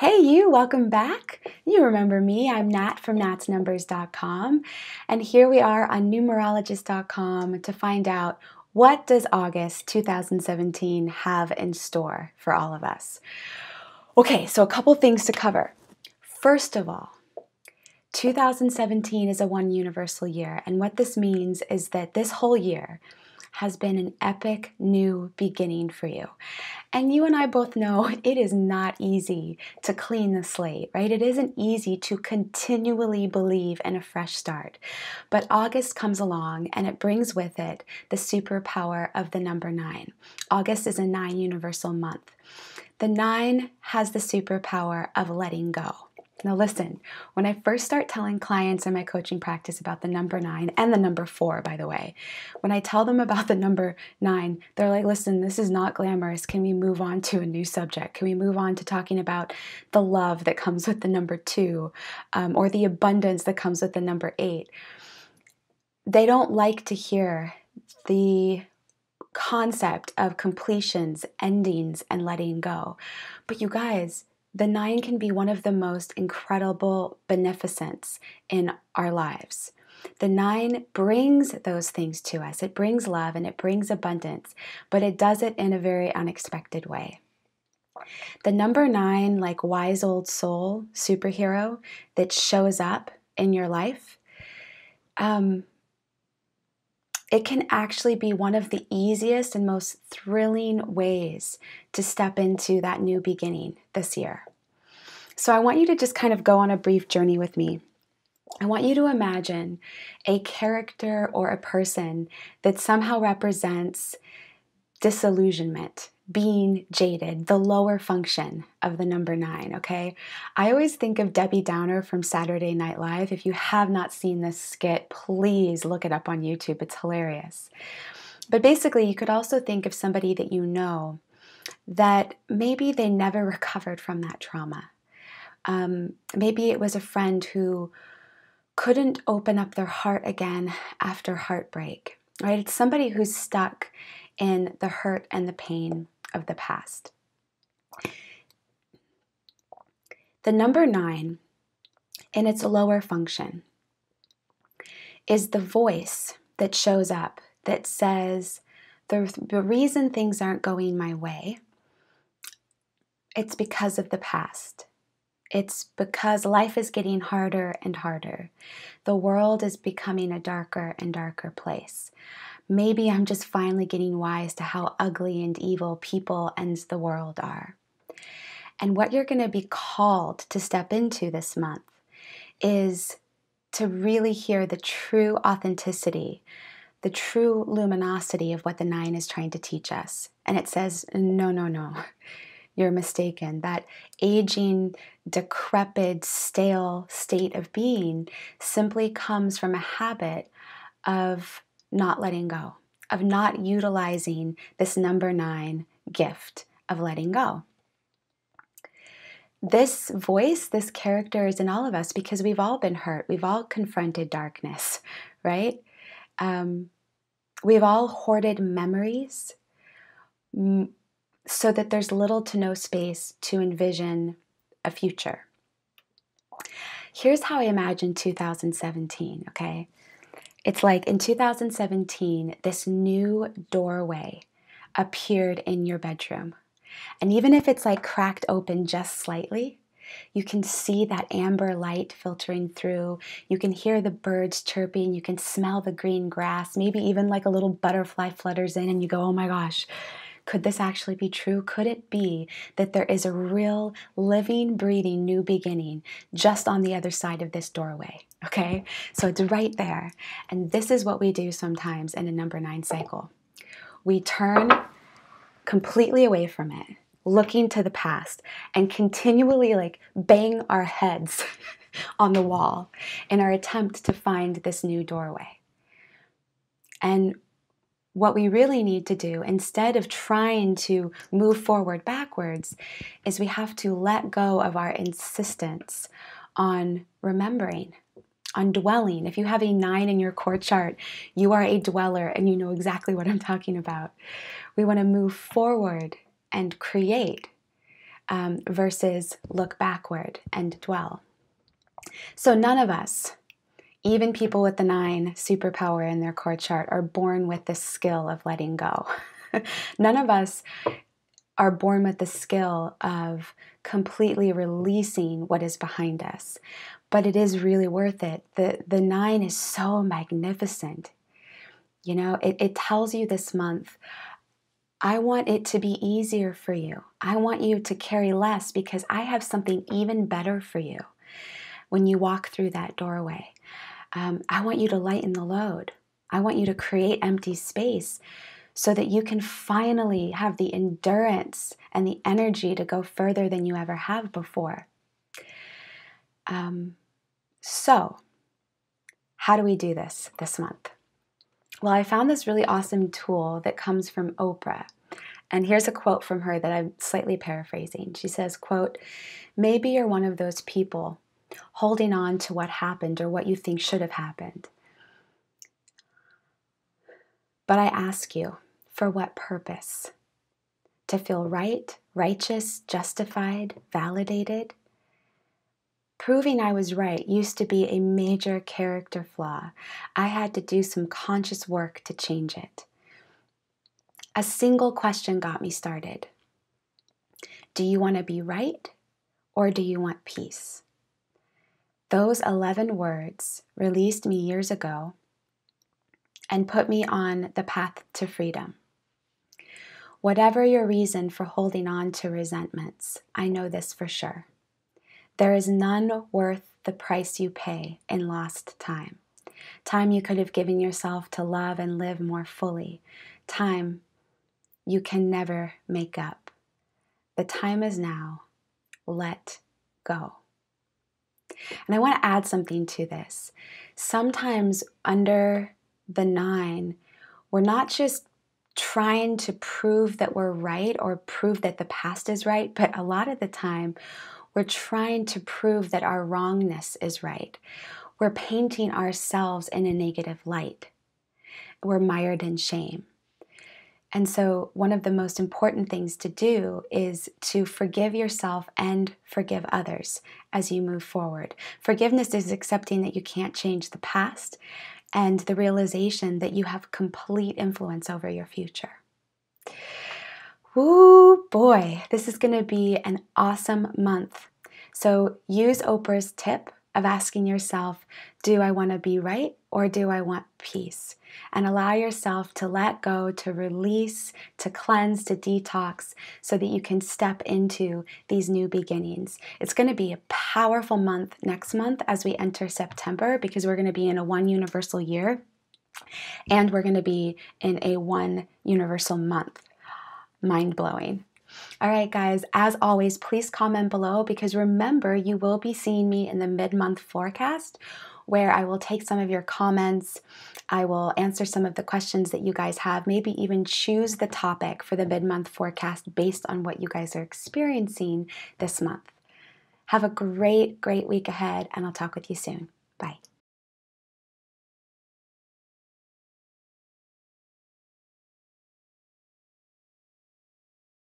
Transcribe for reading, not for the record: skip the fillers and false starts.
Hey you, welcome back. You remember me, I'm Nat from natsnumbers.com, and here we are on numerologist.com to find out what does August 2017 have in store for all of us. Okay, so a couple things to cover. First of all, 2017 is a one universal year, and what this means is that this whole year has been an epic new beginning for you. And you and I both know it is not easy to clean the slate, right? It isn't easy to continually believe in a fresh start. But August comes along and it brings with it the superpower of the number 9. August is a 9 universal month. The 9 has the superpower of letting go. Now listen, when I first start telling clients in my coaching practice about the number 9 and the number 4, by the way, when I tell them about the number 9, they're like, listen, this is not glamorous. Can we move on to a new subject? Can we move on to talking about the love that comes with the number 2 or the abundance that comes with the number 8? They don't like to hear the concept of completions, endings, and letting go. But you guys, the 9 can be one of the most incredible beneficents in our lives. The 9 brings those things to us. It brings love and it brings abundance, but it does it in a very unexpected way. The number 9, like wise old soul superhero that shows up in your life, it can actually be one of the easiest and most thrilling ways to step into that new beginning this year. So I want you to just kind of go on a brief journey with me. I want you to imagine a character or a person that somehow represents disillusionment, being jaded, the lower function of the number 9, okay? I always think of Debbie Downer from Saturday Night Live. If you have not seen this skit, please look it up on YouTube. It's hilarious. But basically, you could also think of somebody that you know that maybe they never recovered from that trauma. Maybe it was a friend who couldn't open up their heart again after heartbreak, right? It's somebody who's stuck in the hurt and the pain of the past. The number 9, in its lower function, is the voice that shows up that says, the reason things aren't going my way, it's because of the past. It's because life is getting harder and harder. The world is becoming a darker and darker place. Maybe I'm just finally getting wise to how ugly and evil people and the world are. And what you're going to be called to step into this month is to really hear the true authenticity, the true luminosity of what the 9 is trying to teach us. And it says, no. You're mistaken. That aging, decrepit, stale state of being simply comes from a habit of not letting go, of not utilizing this number 9 gift of letting go. This voice, this character is in all of us because we've all been hurt. We've all confronted darkness, right? We've all hoarded memories so that there's little to no space to envision a future. Here's how I imagine 2017, okay? It's like in 2017, this new doorway appeared in your bedroom. And even if it's like cracked open just slightly, you can see that amber light filtering through. You can hear the birds chirping. You can smell the green grass. Maybe even like a little butterfly flutters in and you go, oh my gosh, could this actually be true? Could it be that there is a real living, breathing new beginning just on the other side of this doorway? Okay, so it's right there. And this is what we do sometimes in a number 9 cycle. We turn completely away from it, looking to the past, and continually like bang our heads on the wall in our attempt to find this new doorway. And what we really need to do, instead of trying to move forward backwards, is we have to let go of our insistence on remembering, on dwelling. If you have a 9 in your core chart, you are a dweller and you know exactly what I'm talking about. We want to move forward and create. versus look backward and dwell. So none of us, even people with the 9 superpower in their core chart, are born with the skill of letting go. None of us are born with the skill of completely releasing what is behind us. But it is really worth it. The 9 is so magnificent. You know, it tells you this month, I want it to be easier for you. I want you to carry less because I have something even better for you when you walk through that doorway. I want you to lighten the load. I want you to create empty space so that you can finally have the endurance and the energy to go further than you ever have before. So, how do we do this month? Well, I found this really awesome tool that comes from Oprah. And here's a quote from her that I'm slightly paraphrasing. She says, quote, "Maybe you're one of those people holding on to what happened or what you think should have happened. But I ask you, for what purpose? To feel right, righteous, justified, validated? Proving I was right used to be a major character flaw. I had to do some conscious work to change it. A single question got me started. Do you want to be right or do you want peace?" Those 11 words released me years ago and put me on the path to freedom. Whatever your reason for holding on to resentments, I know this for sure. There is none worth the price you pay in lost time. Time you could have given yourself to love and live more fully. Time you can never make up. The time is now. Let go. And I want to add something to this. Sometimes under the 9, we're not just trying to prove that we're right or prove that the past is right, but a lot of the time we're trying to prove that our wrongness is right. We're painting ourselves in a negative light. We're mired in shame. And so one of the most important things to do is to forgive yourself and forgive others as you move forward. Forgiveness is accepting that you can't change the past and the realization that you have complete influence over your future. Woo boy, this is going to be an awesome month. So use Oprah's tip of asking yourself, do I want to be right or do I want peace? And allow yourself to let go, to release, to cleanse, to detox so that you can step into these new beginnings. It's going to be a powerful month next month as we enter September because we're going to be in a one universal year and we're going to be in a one universal month. Mind-blowing. All right, guys, as always, please comment below because remember, you will be seeing me in the mid-month forecast where I will take some of your comments. I will answer some of the questions that you guys have, maybe even choose the topic for the mid-month forecast based on what you guys are experiencing this month. Have a great, great week ahead, and I'll talk with you soon. Bye.